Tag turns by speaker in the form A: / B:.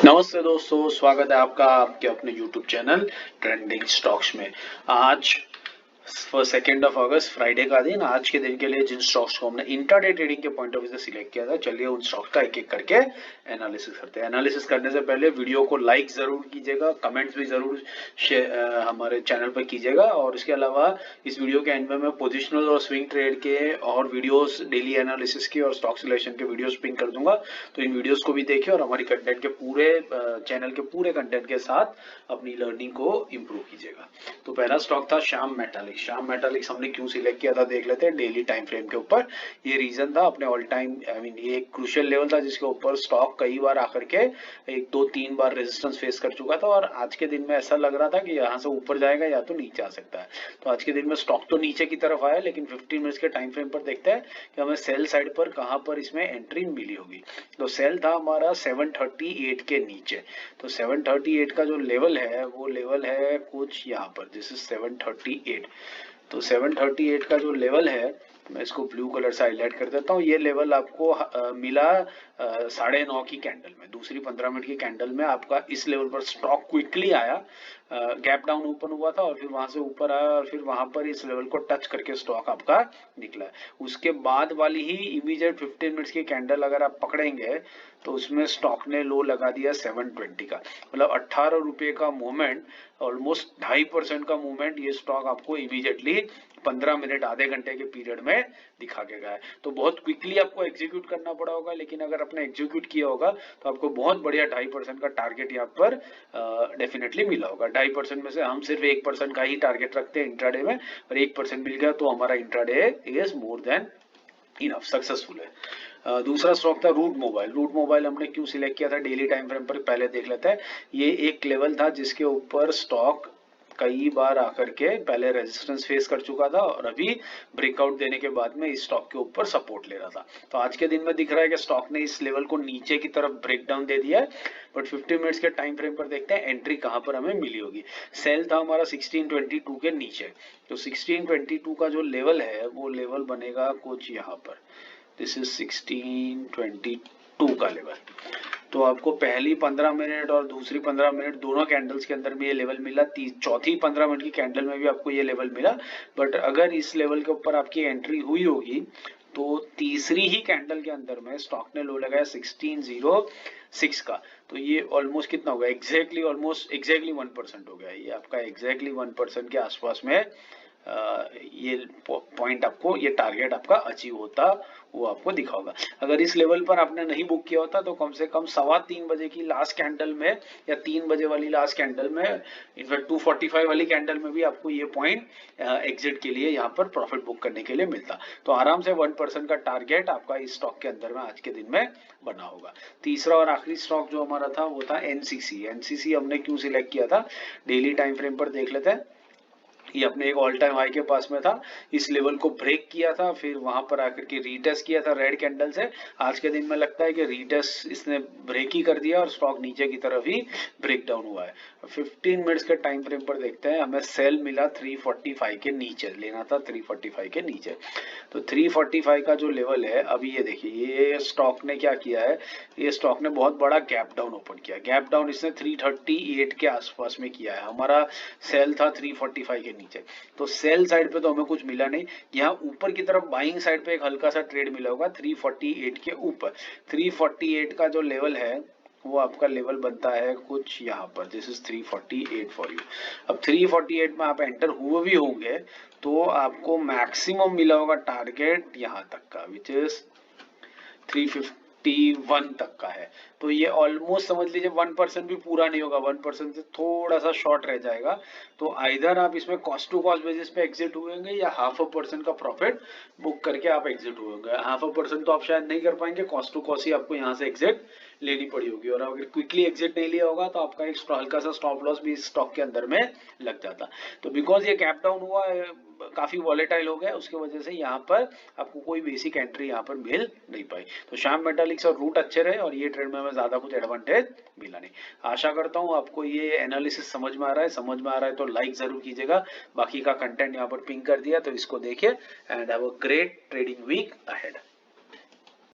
A: नमस्ते दोस्तों, स्वागत है आपका आपके अपने YouTube चैनल ट्रेंडिंग स्टॉक्स में। आज 2 अगस्त फ्राइडे का दिन। आज के दिन के लिए जिन स्टॉक्स को हमने इंट्राडे ट्रेडिंग के पॉइंट ऑफ व्यू से सिलेक्ट किया था, चलिए उन स्टॉक्स का एक एक करके एनालिसिस करते हैं। एनालिसिस करने से पहले वीडियो को लाइक जरूर कीजिएगा, कमेंट्स भी जरूर हमारे चैनल पर कीजिएगा, और इसके अलावा इस वीडियो के एंड में मैं पोजिशनल और स्विंग ट्रेड के और वीडियोस, डेली एनालिसिस के और स्टॉक सिलेक्शन के वीडियोस पिन कर दूंगा, तो इन वीडियोस को भी देखिए और हमारी कंटेंट के पूरे चैनल के पूरे कंटेंट के साथ अपनी लर्निंग को इम्प्रूव कीजिएगा। तो पहला स्टॉक था श्याम मेटालिक्स। श्याम मेटालिक्स हमने क्यों सिलेक्ट किया था देख लेते हैं। डेली टाइम फ्रेम के ऊपर ये रीजन था, अपने ऑल टाइम ये एक क्रूशियल लेवल था जिसके ऊपर स्टॉक कई बार आकर के 1 2 3 बार रेजिस्टेंस फेस कर चुका था, और आज के दिन में ऐसा लग रहा था कि यहाँ से ऊपर जाएगा या तो नीचे आ सकता है। तो आज के दिन में स्टॉक तो नीचे की तरफ आया, लेकिन 15 मिनट्स के टाइम फ्रेम पर देखते हैं कि हमें सेल साइड पर कहां पर इसमें एंट्री मिली होगी। तो सेल था हमारा 738 के नीचे। तो 738 का जो लेवल है वो लेवल है कुछ यहाँ पर, दिस इज 738। तो 738 का जो लेवल है, मैं इसको ब्लू कलर से हाईलाइट कर देता हूँ। ये लेवल आपको मिला 9:30 की कैंडल में, दूसरी 15 मिनट की कैंडल में आपका इस लेवल पर स्टॉक क्विकली आया, गैप डाउन ओपन हुआ था और फिर वहां से ऊपर आया और फिर वहां पर इस लेवल को टच करके स्टॉक आपका निकला। उसके बाद वाली ही इमीडिएट 15 मिनट्स की कैंडल अगर आप पकड़ेंगे तो उसमें स्टॉक ने लो लगा दिया 720 का, मतलब 18 रुपए का मूवमेंट, ऑलमोस्ट 2.5% का मूवमेंट ये स्टॉक आपको इमीडिएटली 15 मिनट आधे घंटे के पीरियड में दिखा के गया है। तो बहुत क्विकली आपको एग्जीक्यूट करना पड़ा होगा, लेकिन अगर आपने एग्जीक्यूट किया होगा तो आपको बहुत बढ़िया 2.5% का टारगेट यहाँ पर डेफिनेटली मिला होगा। 2.5% में से हम सिर्फ 1% का ही टारगेट रखते हैं इंट्राडे में, और 1% मिल गया तो हमारा intraday is more than enough, successful है। दूसरा स्टॉक था रूट मोबाइल। रूट मोबाइल हमने क्यों सिलेक्ट किया था डेली टाइम फ्रेम पर पहले देख लेते हैं। ये एक लेवल था जिसके ऊपर स्टॉक कई बार आकर के पहले रेजिस्टेंस फेस कर चुका था और अभी ब्रेकआउट देने के बाद में इस स्टॉक के ऊपर सपोर्ट ले रहा था। तो आज के दिन में दिख रहा है कि स्टॉक ने इस लेवल को नीचे की तरफ ब्रेक डाउन दे दिया है, बट 15 मिनट्स के टाइम फ्रेम पर देखते हैं एंट्री कहां पर हमें मिली होगी। सेल था हमारा 1622 के नीचे। तो 1622 का जो लेवल है वो लेवल बनेगा कुछ यहाँ पर, दिस इज 1622 का लेवल। तो आपको पहली 15 मिनट और दूसरी 15 मिनट दोनों कैंडल्स के अंदर में ये लेवल मिला, चौथी 15 मिनट की कैंडल में भी आपको ये लेवल मिला। बट अगर इस लेवल के ऊपर आपकी एंट्री हुई होगी तो तीसरी ही कैंडल के अंदर में स्टॉक ने लो लगाया 1606 का। तो ये ऑलमोस्ट कितना होगा, एग्जैक्टली ऑलमोस्ट एग्जैक्टली 1% हो गया। ये आपका एग्जैक्टली 1% के आसपास में ये पॉइंट आपको, ये टारगेट आपका अचीव होता वो आपको दिखा होगा। अगर इस लेवल पर आपने नहीं बुक किया होता तो कम से कम 3:15 बजे की लास्ट कैंडल में या 3 बजे वाली लास्ट कैंडल में, इनफैक्ट 2:45 वाली कैंडल में भी आपको ये पॉइंट एग्जिट के लिए यहाँ पर प्रॉफिट बुक करने के लिए मिलता। तो आराम से 1% का टारगेट आपका इस स्टॉक के अंदर में आज के दिन में बना होगा। तीसरा और आखिरी स्टॉक जो हमारा था वो था एनसीसी। एनसीसी हमने क्यों सिलेक्ट किया था डेली टाइम फ्रेम पर देख लेते हैं। ये अपने एक ऑल टाइम हाई के पास में था, इस लेवल को ब्रेक किया था, फिर वहां पर आकर के रीटेस्ट किया था रेड कैंडल से। आज के दिन में लगता है कि रीटेस्ट इसने ब्रेक ही कर दिया और स्टॉक नीचे की तरफ ही ब्रेक डाउन हुआ है। 15 मिनट्स के टाइम फ्रेम पर देखते हैं, हमें सेल मिला 345 के नीचे, लेना था 345 के नीचे। तो 345 का जो लेवल है, अभी ये देखिए ये स्टॉक ने क्या किया है, ये स्टॉक ने बहुत बड़ा गैप डाउन ओपन किया। गैप डाउन इसने 338 के आसपास में किया है। हमारा सेल था 345 के नीचे, तो सेल साइड पे तो हमें कुछ मिला नहीं। यहाँ ऊपर की तरफ बाइंग साइड पे एक हल्का सा ट्रेड मिला होगा 348 के ऊपर। 348 का जो लेवल है वो आपका लेवल बनता है कुछ यहाँ पर, दिस इज 348 फॉर यू। अब 348 में आप एंटर हुए भी होंगे तो आपको मैक्सिमम मिला होगा टारगेट यहाँ तक का, विच इज 351 तक का है। तो ये ऑलमोस्ट समझ लीजिए 1% भी पूरा नहीं होगा, 1% से थोड़ा सा शॉर्ट रह जाएगा। तो आइधर आप इसमें कॉस्ट टू कॉस्ट बेसिस पे एग्जिट हुए होंगे या 0.5% का प्रॉफिट बुक करके आप एग्जिट हुए होंगे। 0.5% तो आप शायद नहीं कर पाएंगे, कॉस्ट टू कॉस्ट ही आपको यहाँ से एग्जिट लेनी पड़ी होगी। और अगर क्विकली एग्जिट नहीं लिया होगा तो आपका एक हल्का सा स्टॉप लॉस भी स्टॉक के अंदर में लग जाता। तो बिकॉज ये गैप डाउन हुआ है, काफी वॉलेटाइल हो गया, उसकी वजह से यहाँ पर आपको कोई बेसिक एंट्री यहाँ पर मिल नहीं पाई। तो श्याम मेटालिक्स और रूट अच्छे रहे और ये ट्रेड में हमें ज्यादा कुछ एडवांटेज मिला नहीं। आशा करता हूँ आपको ये एनालिसिस समझ में आ रहा है। समझ में आ रहा है तो लाइक जरूर कीजिएगा। बाकी का कंटेंट यहाँ पर पिंग कर दिया, तो इसको देखिए and have a great trading week ahead.